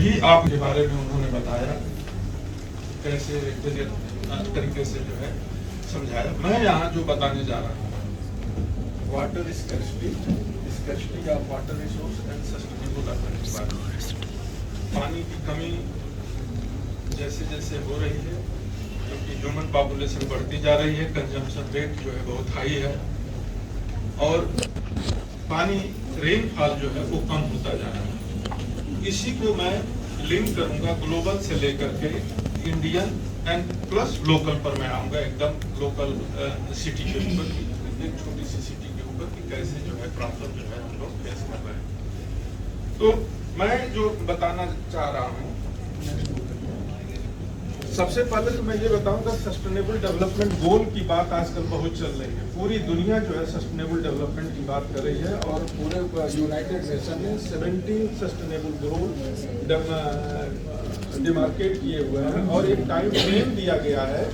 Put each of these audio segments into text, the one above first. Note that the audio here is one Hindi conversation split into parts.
भी आपके बारे में उन्होंने बताया, कैसे तरीके से जो है समझाया। मैं यहाँ जो बताने जा रहा हूँ water scarcity of water resource and sustainable development. पानी की कमी जैसे जैसे हो रही है, क्योंकि ह्यूमन पॉपुलेशन बढ़ती जा रही है, कंजम्पशन रेट जो है बहुत हाई है, और पानी रेनफॉल जो है वो कम होता जा रहा है। इसी को मैं लिंक करूंगा ग्लोबल से लेकर के इंडियन एंड प्लस लोकल पर मैं आऊंगा, एकदम लोकल सिटी के ऊपर की, एक छोटी सी सिटी के ऊपर की कैसे जो है प्रॉब्लम जो है हम लोग फेस कर रहे हैं। तो मैं जो बताना चाह रहा हूँ, सबसे पहले तो मैं ये बताऊंगा सस्टेनेबल डेवलपमेंट गोल की बात आजकल बहुत चल रही है। पूरी दुनिया जो है सस्टेनेबल डेवलपमेंट की बात कर रही है, और पूरे यूनाइटेड नेशन ने 17 सस्टेनेबल गोल डिमार्केट किए हुए हैं, और एक टाइम फ्रेम दिया गया है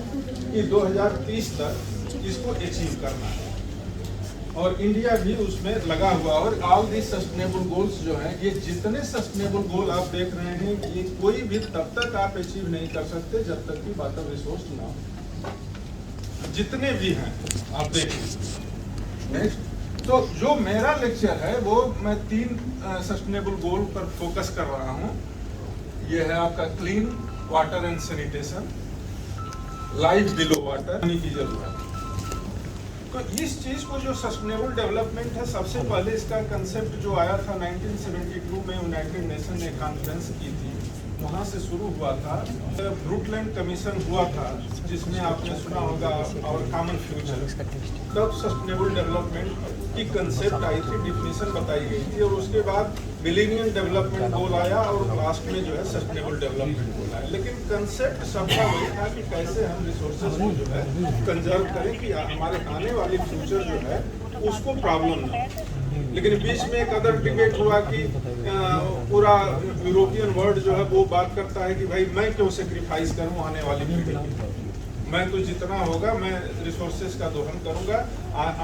कि 2030 तक इसको अचीव करना है, और इंडिया भी उसमें लगा हुआ। और ऑल दी सस्टेनेबल गोल्स जो हैं, ये जितने सस्टेनेबल गोल आप देख रहे हैं, ये कोई भी तब तक आप अचीव नहीं कर सकते जब तक कि वाटर रिसोर्स ना हो। जितने भी हैं आप देखिए। नेक्स्ट, तो जो मेरा लेक्चर है वो मैं 3 सस्टेनेबल गोल पर फोकस कर रहा हूँ। ये है आपका clean water and sanitation, life below water, पानी की जरूरत। तो इस चीज को जो सस्टेनेबल डेवलपमेंट है, सबसे पहले इसका कंसेप्ट जो आया था 1972 में यूनाइटेड नेशन ने कॉन्फ्रेंस की थी, वहाँ से शुरू हुआ था। ब्रुकलैंड कमीशन हुआ था, जिसमें आपने सुना होगा और कॉमन फ्यूचर, तब सस्टेनेबल डेवलपमेंट की कंसेप्ट आई थी, डिफिनीशन बताई गई थी, और उसके बाद मिलेनियम डेवलपमेंट गोल आया, और लास्ट में जो है सस्टेनेबल डेवलपमेंट गोल आया। लेकिन कंसेप्ट सबका वही था कि कैसे हम रिसोर्सेज को जो है कंजर्व करें कि हमारे आने वाली फ्यूचर जो है उसको प्रॉब्लम ना हो। लेकिन बीच में एक अदर डिबेट हुआ कि पूरा यूरोपियन वर्ल्ड जो है वो बात करता है कि भाई मैं क्यों सेक्रीफाइस करूं आने वाली पीढ़ी की, मैं तो जितना होगा मैं रिसोर्सेज का दोहन करूंगा,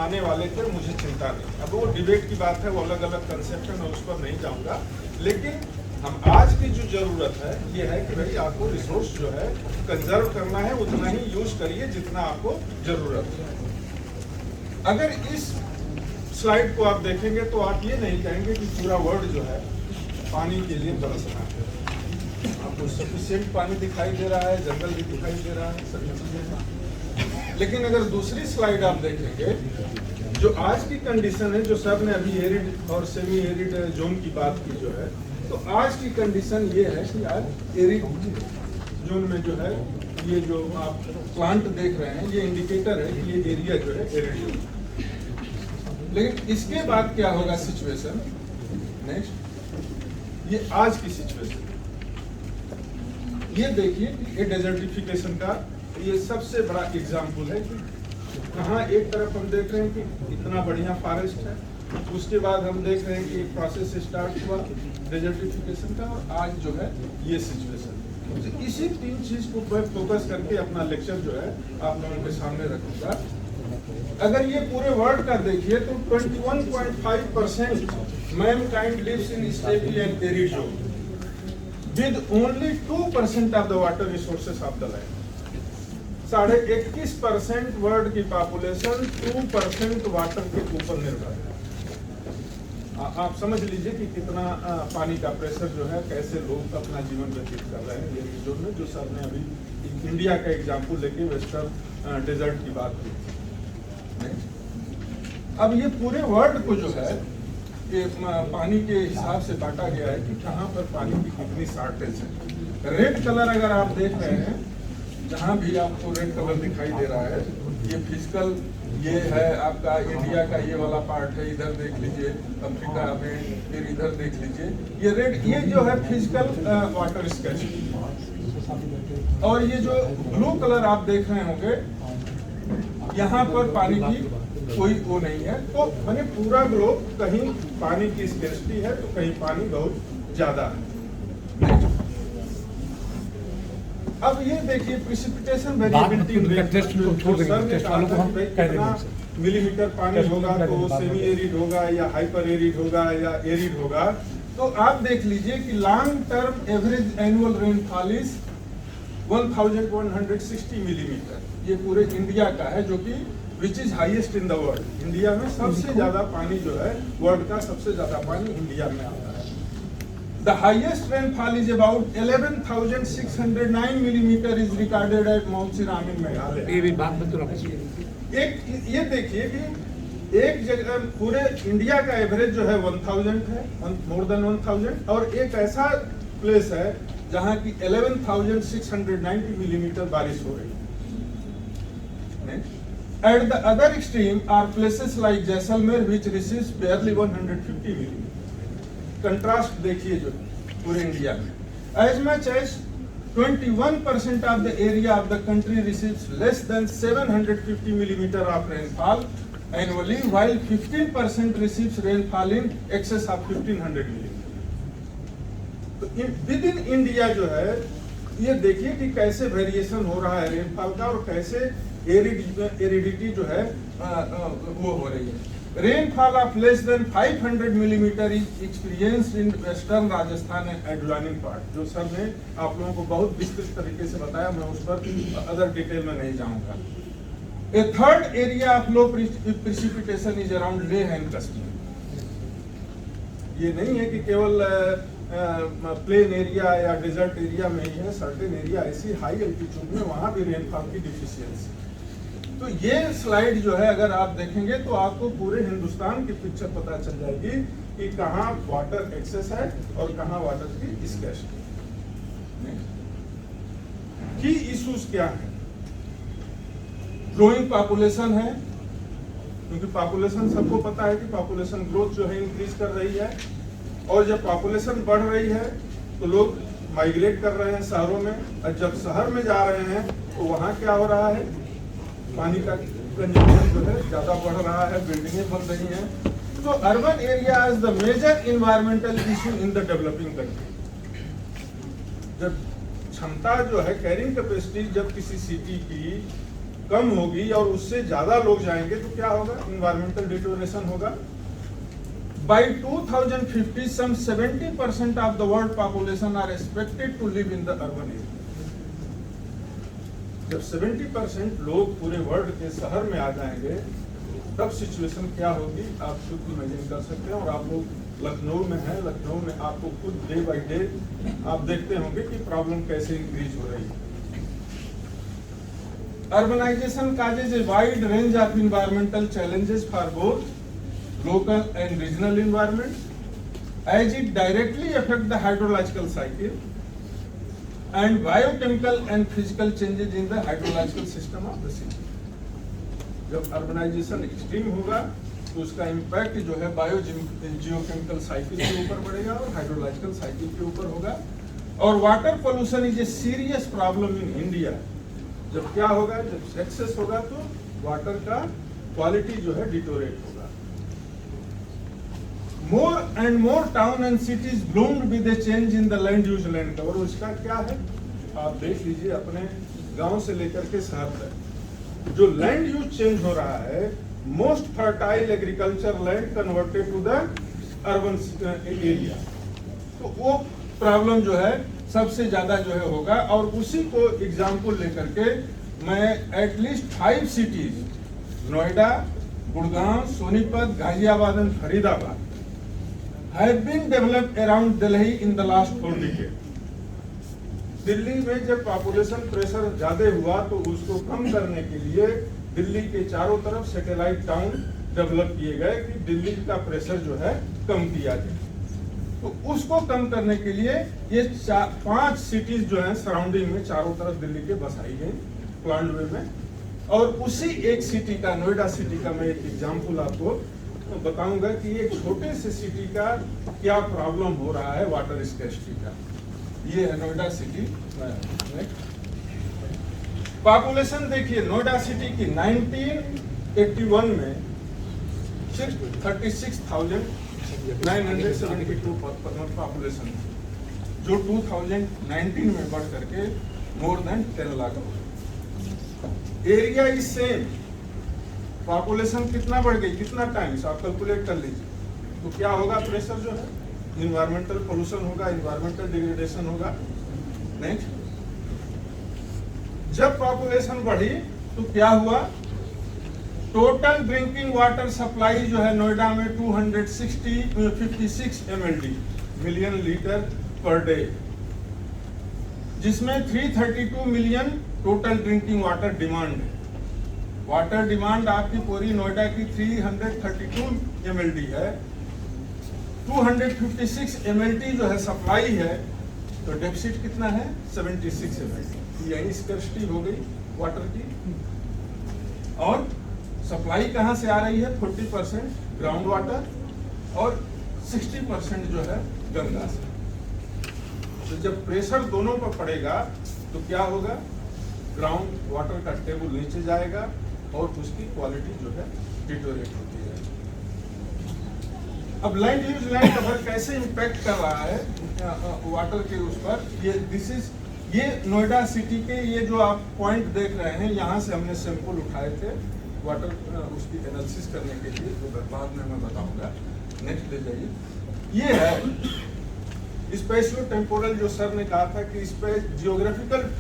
आने वाले पर मुझे चिंता नहीं। अब वो डिबेट की बात है, वो अलग अलग कंसेप्ट है, मैं उस पर नहीं जाऊंगा। लेकिन हम आज की जो जरूरत है ये है कि भाई आपको रिसोर्स जो है कंजर्व करना है, उतना ही यूज करिए जितना आपको जरूरत है। अगर इस स्लाइड को आप देखेंगे तो आप ये नहीं कहेंगे कि पूरा वर्ल्ड जो है पानी के लिए तरस रहा है। आपको सफिशिएंट पानी दिखाई दे रहा है, जंगल भी दिखाई दे रहा है, सभी चीजें। लेकिन अगर दूसरी स्लाइड आप देखेंगे, जो आज की कंडीशन है, जो सर ने अभी एरिड और सेमी एरिड जोन की बात की जो है, तो आज की कंडीशन ये है कि आज एरिड जोन में जो है, ये जो आप प्लांट देख रहे हैं, ये इंडिकेटर है कि ये एरिया जो है एरिड जोन। लेकिन इसके बाद क्या होगा सिचुएशन, नेक्स्ट, ये आज की सिचुएशन, ये देखिए ये डेजर्टिफिकेशन का ये सबसे बड़ा एग्जाम्पल है कि कहाँ एक तरफ हम देख रहे हैं कि इतना बढ़िया फॉरेस्ट है, उसके बाद हम देख रहे हैं कि एक प्रोसेस स्टार्ट हुआ डेजर्टिफिकेशन का, और आज जो है ये सिचुएशन। तो इसी 3 चीज को मैं फोकस करके अपना लेक्चर जो है आप लोगों के सामने रखूंगा। अगर ये पूरे वर्ल्ड का देखिए तो 21.5% mankind lives in steppe and arid zone with only 2% of the water resources of the land. 21.5% world की पॉपुलेशन 2% वाटर के ऊपर निर्भर है। आप समझ लीजिए कि कितना पानी का प्रेशर जो है, कैसे लोग अपना जीवन व्यतीत कर रहे हैं ये रीजन में, जो सर ने अभी इंडिया का एग्जाम्पल लेके वेस्टर्न डेजर्ट की बात की। अब ये पूरे वर्ल्ड को जो है पानी के हिसाब से बांटा गया है कि कहाँ पर पानी की कितनी शॉर्टेज है। रेड कलर अगर आप देख रहे हैं, जहाँ भी आपको रेड कलर दिखाई दे रहा है, ये फिजिकल, ये है आपका इंडिया का ये वाला पार्ट है, इधर देख लीजिए अफ्रीका में, फिर इधर देख लीजिए ये रेड, ये जो है फिजिकल वाटर स्कैर्सिटी। और ये जो ब्लू कलर आप देख रहे होंगे, यहाँ पर पानी की कोई वो नहीं है। तो मैंने पूरा ग्लोब कहीं पानी की स्कैर्सिटी है तो कहीं पानी बहुत ज्यादा है। अब ये देखिए प्रेसिपिटेशन वेरिएबिलिटी मिलीमीटर पानी होगा तो सेमी एरिड होगा या हाइपर एरिड होगा या एरिड होगा, तो आप देख लीजिए कि long term average annual rainfall is 1160 millimetre, ये पूरे इंडिया का है, जो कि which is highest in the world. India में सबसे ज्यादा पानी जो है, वर्ल्ड का सबसे ज्यादा पानी इंडिया में आता है। The highest rainfall is about 11,609 millimetre is recorded at Mount Siram in Meghalaya. एक ये देखिए कि एक जगह पूरे इंडिया का एवरेज जो है 1000 है, मोर देन 1000, और एक ऐसा प्लेस है जहां की 11,690 मिलीमीटर बारिश हो रही है। At the other extreme are places like Jaisalmer which receives barely 150 millimetre. Contrast देखिए जो पूरे इंडिया में, as much as 21% of the area of the country receives less than 750 millimeter of rainfall annually, while 15% receives rainfall in excess of 1500 millimeter। तो विद इन इंडिया जो है, ये देखिए कि कैसे वेरिएशन हो रहा है रेनफॉल का, और कैसे एरिडिटी जो है वो हो रही है। Rainfall of less than 500 millimetre is experienced in western Rajasthan and adjoining part, जो सर ने आप लोगों को बहुत विस्तृत तरीके से बताया, मैं उस पर अदर डिटेल में नहीं जाऊंगा। A third area of low precipitation is around Leh and Kashmir. ये नहीं है कि केवल प्लेन एरिया या डेजर्ट एरिया में ही है, सर्टेन एरिया ऐसी हाई एल्टीट्यूड में वहां भी रेनफॉल की डिफिशियंसी। तो ये स्लाइड जो है अगर आप देखेंगे तो आपको पूरे हिंदुस्तान की पिक्चर पता चल जाएगी कि कहाँ वाटर एक्सेस है और कहाँ वाटर की स्कैर्सिटी। की इश्यूज क्या है? ग्रोइंग पॉपुलेशन है, क्योंकि पॉपुलेशन सबको पता है कि पॉपुलेशन ग्रोथ जो है इंक्रीज कर रही है, और जब पॉपुलेशन बढ़ रही है तो लोग माइग्रेट कर रहे हैं शहरों में, और जब शहर में जा रहे हैं तो वहाँ क्या हो रहा है, पानी का कंजम्पशन जो है ज्यादा बढ़ रहा है, बिल्डिंगें बन रही हैं। तो urban area is the major environmental issue in the developing country. जब क्षमता जो है, कैरिंग कैपेसिटी जब किसी सिटी की कम होगी और उससे ज्यादा लोग जाएंगे तो क्या होगा, इन्वायरमेंटल डिटोरेशन होगा। By 2050, some 70% of the world population are expected to live in the urban area. जब 70% लोग पूरे वर्ल्ड के शहर में आ जाएंगे, तब सिचुएशन क्या होगी आप खुद इमेजिन कर सकते हैं। और आप लोग लखनऊ में हैं, लखनऊ में आपको खुद डे बाय डे आप देखते होंगे कि प्रॉब्लम कैसे इंक्रीज हो रही है। Urbanization causes a wide range of environmental challenges for both local and regional environments, as it directly affects the hydrological cycle and biochemical and physical changes in the hydrological system of the city. जब अर्बनाइजेशन एक्सट्रीम होगा तो उसका इम्पैक्ट जो है जियोकेमिकल साइकिल के ऊपर बढ़ेगा और हाइड्रोलॉजिकल साइकिल के ऊपर होगा। और water pollution is a serious problem in India. जब क्या होगा, जब एक्सेस होगा तो वाटर का क्वालिटी जो है डिटोरेट होगा। More and more town and cities bloomed with a change in the land use land cover। उसका क्या है, आप देख लीजिए अपने गांव से लेकर के शहर तक जो लैंड यूज चेंज हो रहा है, most fertile agriculture land converted to the urban area. तो वो प्रॉब्लम जो है सबसे ज्यादा जो है होगा। और उसी को एग्जाम्पल लेकर के मैं at least 5 cities, Noida, Gurgaon, Sonipat, Ghaziabad and Faridabad have been developed around Delhi in the last 4 decades। Delhi में जब पॉपुलेशन प्रेशर ज्यादा हुआ तो उसको कम करने के लिए दिल्ली के चारों तरफ सैटेलाइट टाउन डेवलप किए गए कि दिल्ली का प्रेशर जो है कम किया जाए। तो उसको कम करने के लिए ये 5 सिटीज जो हैं सराउंडिंग में चारों तरफ दिल्ली के बसाई गई प्लान्ड वे में। और उसी एक सिटी का, नोएडा सिटी का मैं एक एग्जाम्पल आपको बताऊंगा कि एक छोटे से सिटी का क्या प्रॉब्लम हो रहा है वाटर स्कैर्सिटी का। ये है नोएडा सिटी। पॉपुलेशन देखिए नोएडा सिटी की 1981 में 36,972 पॉपुलेशन, जो 2019 में बढ़ करके more than 10 lakh. Area is same, population कितना बढ़ गई, कितना टाइम्स आप कैलकुलेट कर लीजिए, तो क्या होगा प्रेशर जो है इन्वायरमेंटल पोल्यूशन होगा, इन्वायरमेंटल डिग्रेडेशन होगा। नेक्स्ट, जब पॉपुलेशन बढ़ी तो क्या हुआ, टोटल ड्रिंकिंग वाटर सप्लाई जो है नोएडा में 256 MLD million litre per day, जिसमें 332 million total drinking water demand है। वाटर डिमांड आपकी पूरी नोएडा की 332 MLD है, 256 MLD जो है सप्लाई है, तो डेफिसिट कितना है 76 MLD। यही स्कैर्सिटी हो गई वाटर की। और सप्लाई कहां से आ रही है, 40% ग्राउंड वाटर और 60% जो है गंगा से। तो जब प्रेशर दोनों पर पड़ेगा तो क्या होगा, ग्राउंड वाटर का टेबल नीचे जाएगा और उसकी क्वालिटी जो है डिटोरेट होती है। अब लैंड यूज लैंड कवर कैसे इंपैक्ट कर रहा है वाटर के उस पर, ये नोएडा सिटी के ये जो आप पॉइंट देख रहे हैं, यहाँ से हमने सैंपल उठाए थे वाटर उसकी एनालिसिस करने के लिए, तो बाद में मैं बताऊंगा। नेक्स्ट ले जाइए। ये है स्पेशियो टेम्पोरल, जो सर ने कहा था कि इस पे जियोग्राफिकल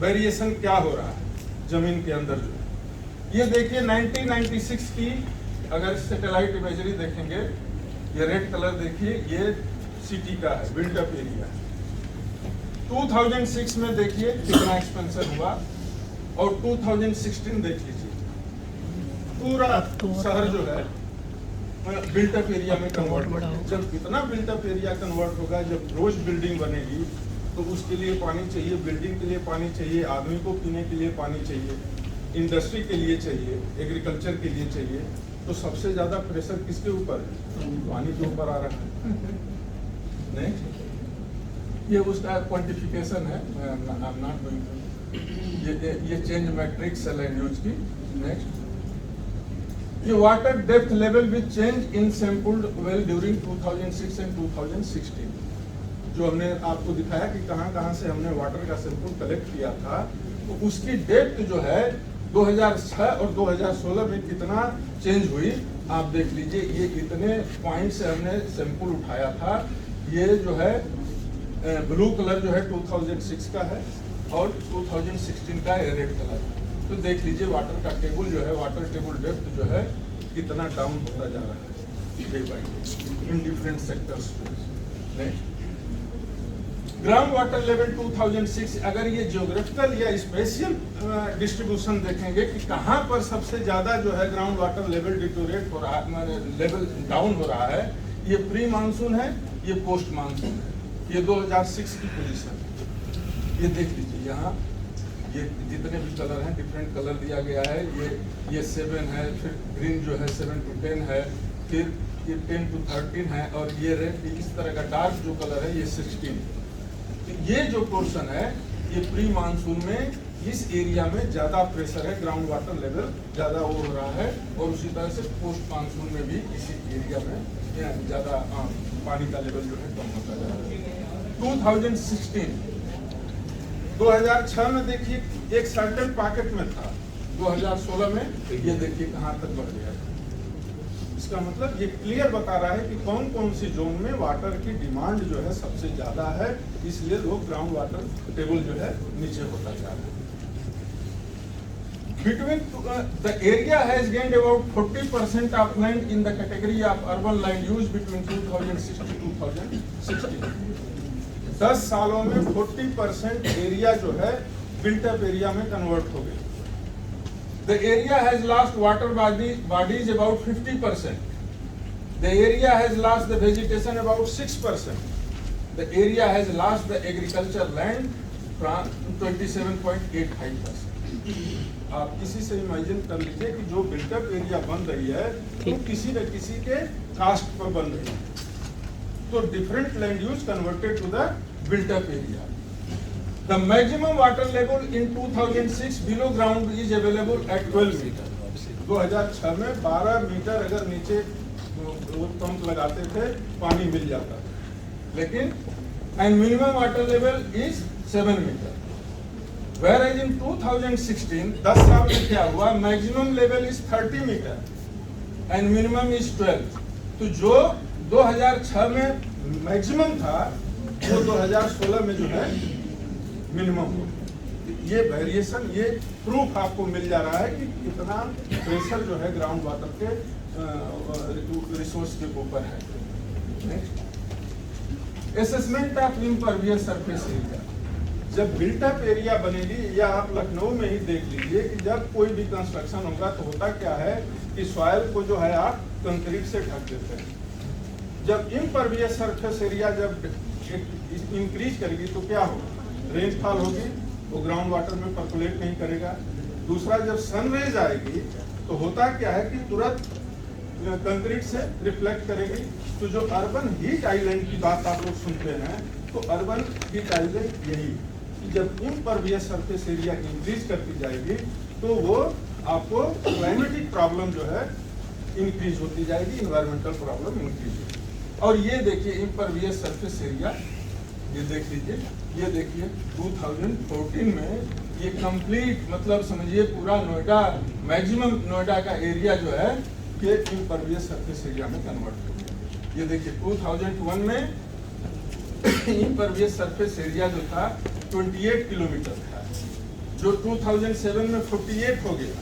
वेरिएशन क्या हो रहा है जमीन के अंदर जो। ये देखिए 1996 की अगर सैटेलाइट इमेजरी देखेंगे, ये रेड कलर देखिए, ये सिटी का है, बिल्ट अप एरिया। 2006 में देखिए कितना एक्सपेंशन हुआ, और 2016 देख लीजिए, पूरा शहर जो है बिल्ट अप एरिया में कन्वर्ट होगा। जब इतना बिल्ट अप एरिया कन्वर्ट होगा, जब रोज बिल्डिंग बनेगी, तो उसके लिए पानी चाहिए, बिल्डिंग के लिए पानी चाहिए, आदमी को पीने के लिए पानी चाहिए, इंडस्ट्री के लिए चाहिए, एग्रीकल्चर के लिए चाहिए। तो सबसे ज्यादा प्रेशर किसके ऊपर है, पानी के ऊपर आ रहा है। नेक्स्ट, ये उसका क्वांटिफिकेशन है, ये चेंज मैट्रिक्स है लैंड यूज की। नेक्स्ट, ये water depth level with change in sampled well during 2006 and 2016, जो हमने आपको दिखाया कि कहां से हमने वाटर का सैंपल कलेक्ट किया था, तो उसकी डेप्थ जो है 2006 और 2016 में कितना चेंज हुई आप देख लीजिए। ये इतने पॉइंट से हमने सैंपल उठाया था। ये जो है ब्लू कलर जो है 2006 का है, और 2016 का है रेड कलर। तो देख लीजिए वाटर का टेबल जो है, वाटर टेबल डेप्थ जो है कितना डाउन होता जा रहा है day by day in different sectors. Ground water level 2006, अगर ये जियोग्राफिकल या स्पेशियल डिस्ट्रीब्यूशन देखेंगे कि कहां पर सबसे ज्यादा जो है ग्राउंड वाटर लेवल डिटोरेट हो रहा है, लेवल डाउन हो रहा है, ये प्री मानसून है, ये पोस्ट मानसून है। ये 2006 की पोजीशन, ये देख लीजिए यहाँ, ये जितने भी कलर हैं डिफरेंट कलर दिया गया है। ये 7 है, फिर ग्रीन जो है 7 to 10 है, फिर ये 10 to 13 है, और ये रेड इस तरह का डार्क जो कलर है ये 16। तो ये जो पोर्शन है ये प्री मानसून में इस एरिया में ज्यादा प्रेशर है, ग्राउंड वाटर लेवल ज्यादा हो रहा है, और उसी तरह से पोस्ट मानसून में भी इसी एरिया में ज्यादा पानी का लेवल जो है कम होता जा रहा है। 2006 में देखिए एक सर्टेन पॉकेट में था, 2016 में ये देखिए कहां तक बढ़ गया। इसका मतलब ये क्लियर बता रहा है कि कौन कौन सी जोन में वाटर की डिमांड जो है सबसे ज्यादा है, इसलिए लोग ग्राउंड वाटर टेबल जो है नीचे होता जा रहा है। Between the area has gained about 40% of land in the category of urban land use between 2006 to 2016. 10 सालों में 40% एरिया जो है बिल्ट अप एरिया में कन्वर्ट हो गई। The area has lost water bodies about 50%. The area has lost the vegetation about 6%. The area has lost the agricultural land from 27.85%. आप किसी से इमेजिन कर लीजिए कि जो बिल्टअप एरिया बन रही है वो किसी न किसी के कास्ट पर बन रही है। तो different land use converted to the built up area. The maximum water level in 2006 below ground is available at 12 metre. 2006 में 12 मीटर अगर नीचे पंप लगाते थे पानी मिल जाता था, लेकिन and minimum water level is 7 metre. Whereas in 2016, 10 साल में क्या हुआ, maximum level is 30 metre and minimum is 12। तो जो 2006 में मैक्सिमम था वो 2016 में जो है मिनिमम हो। ये वेरिएशन, ये प्रूफ आपको मिल जा रहा है कि कितना प्रेशर जो है ग्राउंड वाटर के रिसोर्स के ऊपर है। Assessment of impervious surface area, जब बिल्ट अप एरिया बनेगी, या आप लखनऊ में ही देख लीजिए कि जब कोई भी कंस्ट्रक्शन होगा तो होता क्या है कि सॉइल को जो है आप कंक्रीट से ढक देते हैं। जब इम्परवियस सरफेस एरिया जब इंक्रीज करेगी तो क्या होगा, रेनफॉल होगी, वो ग्राउंड वाटर में पर्कुलेट नहीं करेगा। दूसरा, जब सनरेज आएगी तो होता क्या है कि तुरंत कंक्रीट से रिफ्लेक्ट करेगी। तो जो अर्बन हीट आइलैंड की बात आप लोग सुनते हैं, तो अर्बन हीट आइलैंड यही कि जब इम्परवियस सरफेस एरिया इंक्रीज करती जाएगी तो वो आपको क्लाइमेटिक प्रॉब्लम जो है इंक्रीज होती जाएगी, इन्वायरमेंटल प्रॉब्लम इंक्रीज होगी। और ये देखिए इम्परवियस सरफेस एरिया, ये देख लीजिए, ये देखिए 2014 में ये कंप्लीट, मतलब समझिए पूरा नोएडा, मैक्सिमम नोएडा का एरिया जो है कि इम्परवियस सरफेस एरिया में कन्वर्ट हो गया। ये देखिए 2001 में इम्परवियस सरफेस एरिया जो था 28 किलोमीटर था, जो 2007 में 48 हो गया,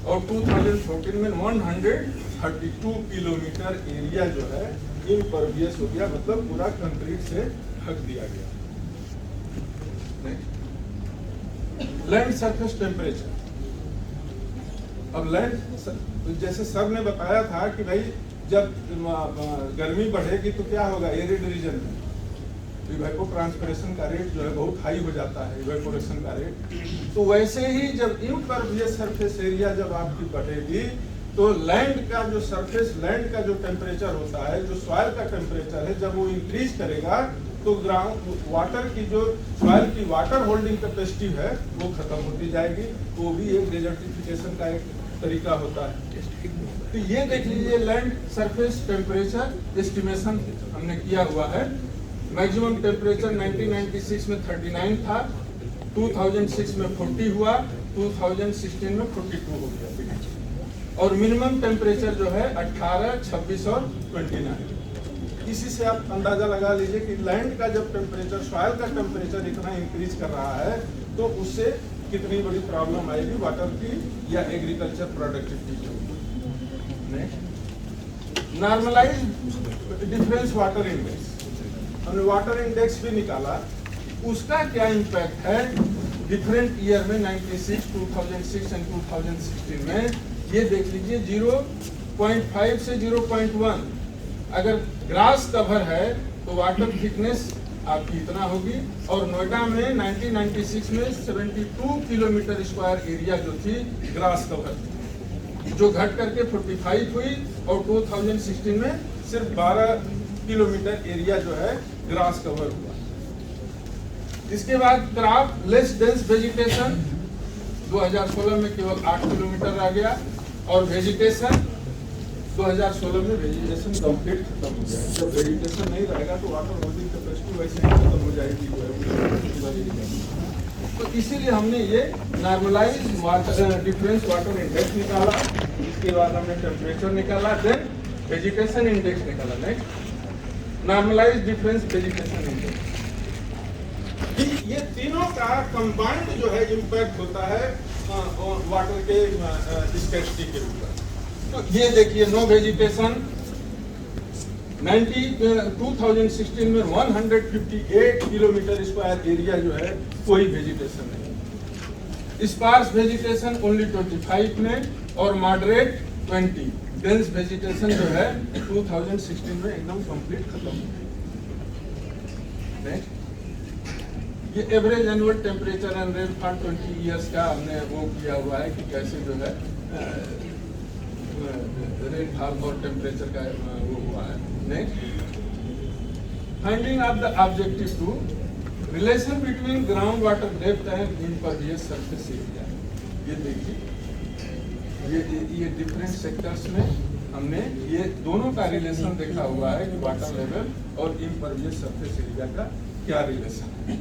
और 2014 में 132 किलोमीटर एरिया जो है इम्परवियस हो गया, मतलब पूरा कंक्रीट से ढक दिया गया। लैंड सरफेस टेम्परेचर, अब लैंड, जैसे सर ने बताया था कि भाई जब गर्मी बढ़ेगी तो क्या होगा, एरिड रीजन में इवेपोट्रांसपिरेशन का रेट जो है बहुत हाई हो जाता है, इवेपोरेशन का रेट। तो वैसे ही जब इम्परवियस सरफेस एरिया जब आपकी बढ़ेगी तो लैंड का जो सरफेस, लैंड का जो टेम्परेचर होता है, जो सॉइल का टेम्परेचर है, जब वो इंक्रीज करेगा तो ग्राउंड वाटर की जो सॉइल की वाटर होल्डिंग कैपेसिटी है वो खत्म होती जाएगी। वो भी एक डेजर्टिफिकेशन का एक तरीका होता है। तो ये देख लीजिए लैंड सरफेस टेम्परेचर एस्टिमेशन हमने किया हुआ है। मैक्सिमम टेम्परेचर 1996 में 39 था, 2006 में 40 हुआ, 2016 में 42 हो गया, और मिनिमम टेम्परेचर जो है 18, 26 और 29। इसी से आप अंदाजा लगा लीजिए कि लैंड का जब टेम्परेचर, सॉइल का टेम्परेचर इतना इंक्रीज कर रहा है तो उससे कितनी बड़ी प्रॉब्लम आएगी वाटर की या एग्रीकल्चर प्रोडक्टिविटी की। नॉर्मलाइज्ड डिफरेंस वाटर इंडेक्स, हमने वाटर इंडेक्स भी निकाला, उसका क्या इम्पैक्ट है डिफरेंट ईयर में, 96, 2006 एंड 2016 में। ये देख लीजिए 0.5 से 0.1, अगर ग्रास कवर है तो वाटर थिकनेस आपकी इतना होगी, और नोएडा में 1996 में 72 किलोमीटर स्क्वायर एरिया जो थी ग्रास कवर थी, जो घट करके 45 हुई, और 2016 में सिर्फ 12 किलोमीटर एरिया जो है ग्रास कवर हुआ। इसके बाद क्रॉप लेस डेंस वेजिटेशन 2016 में केवल 8 किलोमीटर रह गया, और वेजिटेशन 2016 में वेजिटेशन कंप्लीट खत्म हो गया। जब वेजिटेशन नहीं रहेगा तो वाटर होल्डिंग कैपेसिटी वैसे ही खत्म हो जाएगी। तो इसीलिए हमने ये normalised water difference water index निकाला, इसके बाद हमने टेम्परेचर निकाला, देन वेजिटेशन इंडेक्स निकाला। Next normalised difference vegetation index, ये तीनों का कंबाइंड जो है इम्पैक्ट होता है वाटर के स्कैर्सिटी के ऊपर। तो ये देखिए नो वेजिटेशन 2016 में 158 किलोमीटर स्क्वायर एरिया जो है कोई वेजिटेशन नहीं, स्पार्स वेजिटेशन ओनली 25 में, और मॉडरेट 20, डेंस वेजिटेशन जो है 2016 में एकदम कंप्लीट खत्म हो गई। ये average annual temperature and rainfall 20 years का हमने वो किया हुआ है कि कैसे जो है रेनफॉल और टेम्परेचर का वो हुआ है। Next finding of the objective 2, relation between ground water depth and impervious surface area. ये देखिए ये डिफरेंट सेक्टर्स में हमने ये दोनों का रिलेशन देखा हुआ है कि वाटर लेवल और इम्परवियस सरफेस एरिया का क्या रिलेशन है।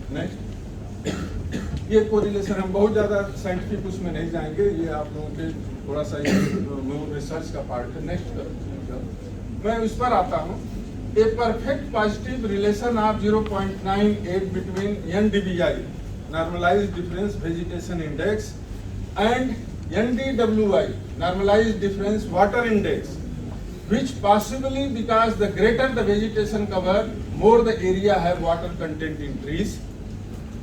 नेक्स्ट ये कोरिलेशन हम बहुत ज़्यादा साइंटिफिक उसमें नहीं जाएंगे, ये आप लोगों के थोड़ा सा रिसर्च का पार्ट है। नेक्स्ट मैं उस पर आता हूँ, a perfect positive relation of 0.98 between NDVI, normalized difference vegetation index, and NDWI, normalized difference water index, which possibly because the greater the vegetation cover, more the area have water content in trees.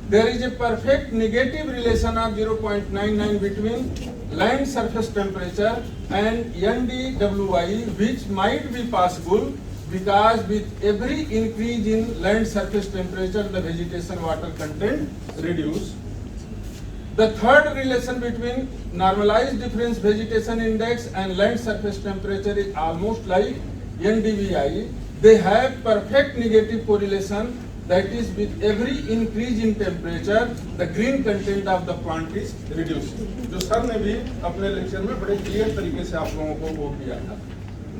There is a perfect negative relation of 0.99 between land surface temperature and NDWI, which might be possible because with every increase in land surface temperature, the vegetation water content reduce. The third relation between normalized difference vegetation index and land surface temperature is almost like NDVI. They have perfect negative correlation, that is with every increase in temperature, the green content of the plant is reducing. जो सर ने भी अपने लेक्चर में बड़े क्लियर तरीके से आप लोगों को वो किया था.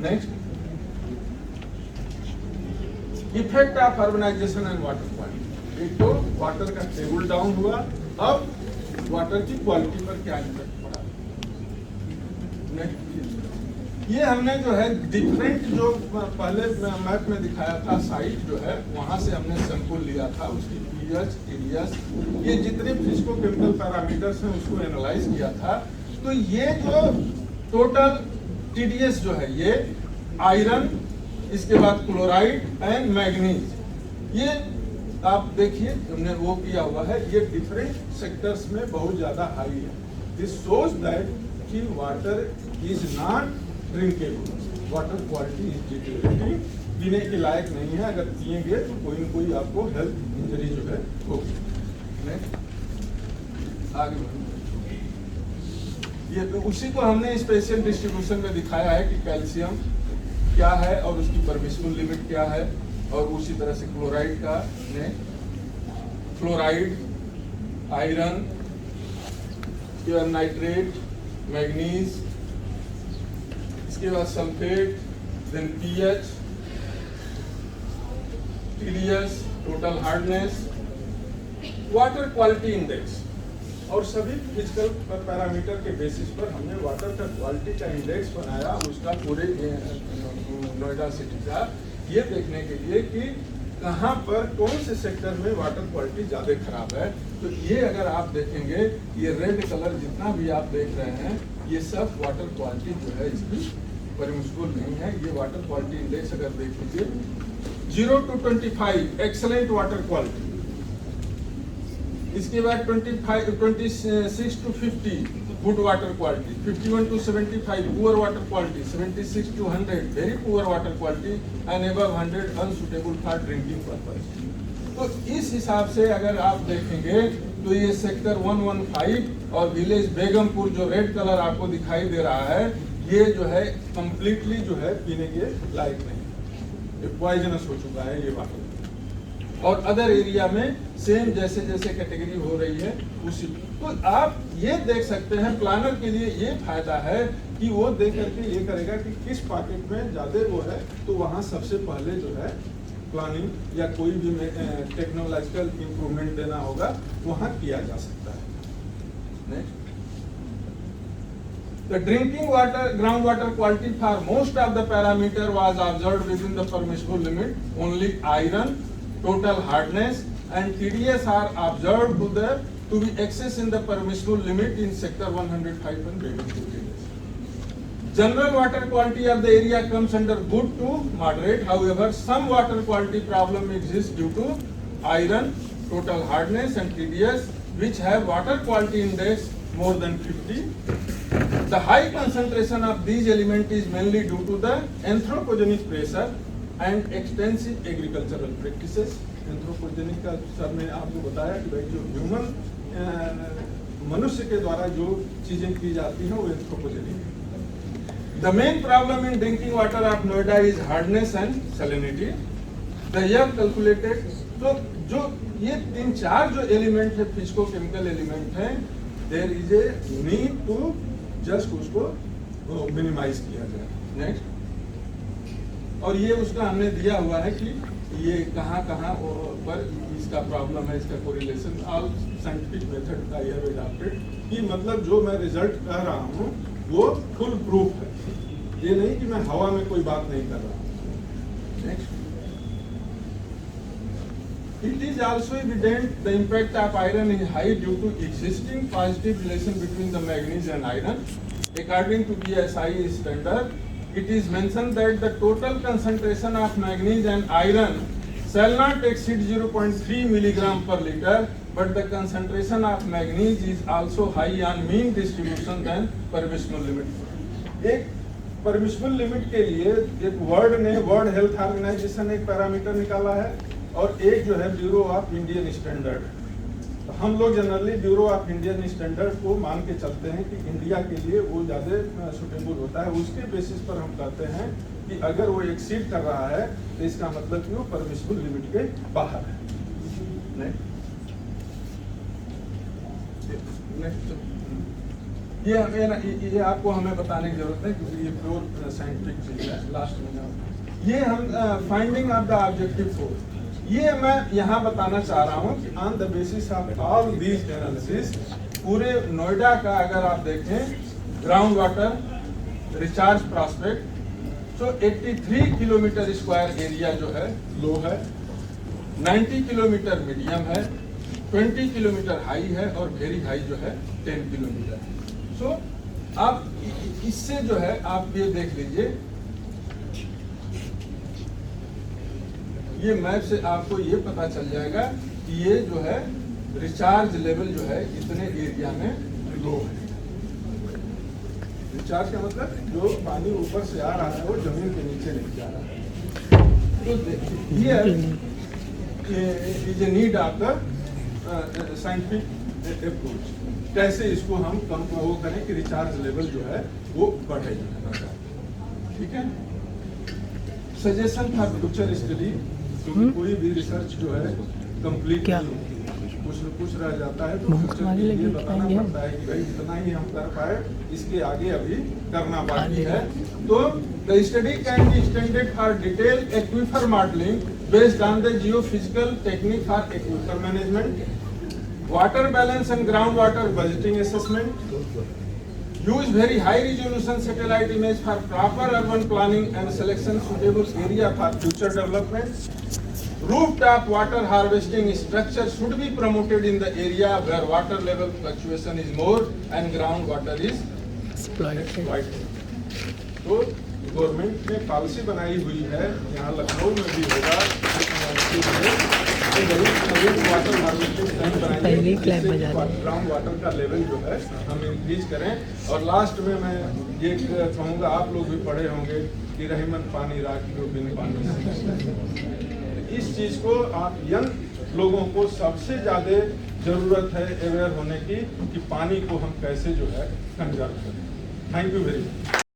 Next, effect of urbanisation and water quality. एक तो वाटर का टेबल डाउन हुआ, अब वाटर की क्वालिटी पर क्या इफेक्ट पड़ा. ये हमने जो है डिफरेंट जो पहले मैप में दिखाया था साइट जो है वहां से हमने सैंपल लिया था, उसकी पीएच, टीडीएस, ये जितने फिजिको-केमिकल पैरामीटर्स हैं उसको एनालाइज किया था. तो ये जो टोटल टीडीएस जो है ये आयरन, इसके बाद क्लोराइड एंड मैग्नीज, ये आप देखिए हमने वो किया हुआ है, ये डिफरेंट सेक्टर्स में बहुत ज्यादा हाई है. दिस शोज दैट कि water is not drinkable, water quality is deteriorating, पीने के लायक नहीं है. अगर पिएंगे तो कोई न कोई आपको हेल्थ इंजरी जो है होगी. आगे ये तो उसी को हमने स्पेशल डिस्ट्रीब्यूशन में दिखाया है कि कैल्शियम क्या है और उसकी परमिसिबल लिमिट क्या है, और उसी तरह से क्लोराइड का ने फ्लोराइड, आयरन, नाइट्रेट, मैग्नीज, इसके बाद sulphate, then pH, TDS, total hardness, water quality index, और सभी फिजिकल पैरामीटर के बेसिस पर हमने वाटर का क्वालिटी का इंडेक्स बनाया उसका पूरे नोएडा सिटी का, ये देखने के लिए कि कहाँ पर कौन से सेक्टर में वाटर क्वालिटी ज़्यादा खराब है. तो ये अगर आप देखेंगे, ये रेड कलर जितना भी आप देख रहे हैं, ये सब वाटर क्वालिटी जो है इसकी परमिसिबल नहीं है. ये वाटर क्वालिटी इंडेक्स अगर देख लीजिए 0 to 25 एक्सलेंट वाटर क्वालिटी, इसके बाद 26 to 50 good water quality, 51 to 75 poor water quality, 76 to 100 very poor water quality and above 100 unsuitable for drinking purpose. तो इस हिसाब से अगर आप देखेंगे तो ये सेक्टर 115 और विलेज बेगमपुर जो रेड कलर आपको दिखाई दे रहा है, ये जो है कंप्लीटली जो है पीने के लायक नहीं, ये पॉइजनस हो चुका है ये वाटर. और अदर एरिया में सेम जैसे जैसे कैटेगरी हो रही है उसी. तो आप ये देख सकते हैं, प्लानर के लिए ये फायदा है कि वो देख करके ये करेगा कि किस पॉकेट में ज्यादा वो है, तो वहाँ सबसे पहले जो है प्लानिंग या कोई भी टेक्नोलॉजिकल इंप्रूवमेंट देना होगा वहाँ किया जा सकता है. Next, the drinking water groundwater quality for most of the parameter was observed within the permissible limit. Only iron, total hardness and TDS are observed to be excess in the permissible limit in sector 105 and Begunpur areas. General water quality of the area comes under good to moderate. However, some water quality problem exists due to iron, total hardness and TDS, which have water quality index more than 50. The high concentration of these elements is mainly due to the anthropogenic pressure and extensive agricultural practices. Anthropogenic का सर ने आपको बताया कि भाई जो ह्यूमन मनुष्य के द्वारा जो चीजें की जाती हैं वो anthropogenic है. The main problem in drinking water of Noida is hardness and salinity. The year calculated, तो जो ये 3-4 जो एलिमेंट है फिजिको केमिकल एलिमेंट है, there is a need to just उसको मिनिमाइज किया जाए. नेक्स्ट, और ये उसका हमने दिया हुआ है कि ये कहाँ कहाँ पर इसका प्रॉब्लम है, इसका कोरिलेशन ऑल साइंटिफिक मेथड का ये अडॉप्टेड, कि मतलब जो मैं रिजल्ट कह रहा हूँ वो फुल प्रूफ है, ये नहीं कि मैं हवा में कोई बात नहीं कर रहा हूँ. Next, It is also evident the impact of iron is high due to existing positive relation between the manganese and iron. According to BSI standard, it is mentioned that the total concentration of manganese and iron shall not exceed 0.3 milligram per liter, but the concentration of manganese is also high on mean distribution than permissible limit. एक permissible limit के लिए एक वर्ल्ड हेल्थ ऑर्गेनाइजेशन एक पैरामीटर निकाला है और एक जो है ब्यूरो ऑफ इंडियन स्टैंडर्ड। तो हम लोग generally bureau of Indian standard को मान के चलते हैं कि इंडिया के लिए वो ज़्यादा सुटेबल होता है। उसके बेसिस पर हम कहते हैं कि अगर वो एक्सीड कर रहा है तो इसका मतलब कि वो परमिसिबल लिमिट के बाहर है। ये आपको हमें बताने की जरूरत है क्योंकि ये प्योर साइंटिफिक चीज है। लास्ट में ये हम finding of the objective force, ये मैं यहाँ बताना चाह रहा हूँ कि on the basis of all these analysis पूरे नोएडा का अगर आप देखें ग्राउंड वाटर रिचार्ज प्रॉस्पेक्ट, तो 83 किलोमीटर स्क्वायर एरिया जो है लो है, 90 किलोमीटर मीडियम है, 20 किलोमीटर हाई है और वेरी हाई जो है 10 किलोमीटर। सो आप इससे जो है आप ये देख लीजिए, ये मैप से आपको ये पता चल जाएगा कि ये जो है रिचार्ज लेवल जो है इतने एरिया में लो है। रिचार्ज का मतलब जो पानी ऊपर से आ रहा है वो जमीन के नीचे नहीं जा रहा है। तो here is a need of the scientific approach, कैसे इसको हम कम वो करें कि रिचार्ज लेवल जो है वो बढ़े। ठीक है, सजेशन था फ्यूचर स्टडी, क्योंकि कोई भी रिसर्च जो है कंप्लीट कुछ न कुछ रह जाता है, तो फ्यूचर के लिए बताना पड़ता है कि भाई इतना ही हम कर पाए, इसके आगे अभी करना बाकी है। तो the study can be extended for detail aquifer modelling based on the geophysical technique for aquifer management, water balance and groundwater budgeting assessment, use very high resolution satellite image for proper urban planning and selection suitable area for future development. Rooftop water harvesting structure should be promoted in the area where water level fluctuation is more and groundwater is exploited. तो गवर्नमेंट ने पॉलिसी बनाई हुई है, यहाँ लखनऊ में भी होगा, वाटर हार्वेस्टिंग टैंक बनाएंगे, ग्राउंड वाटर का लेवल जो है हम इंक्रीज करें। और लास्ट में मैं ये कहूँगा, आप लोग भी पढ़े होंगे कि रहीमन पानी राखियो बिन पानी। इस चीज़ को आप यंग लोगों को सबसे ज़्यादा जरूरत है अवेयर होने की कि पानी को हम कैसे जो है कंजर्व करें। Thank you very much.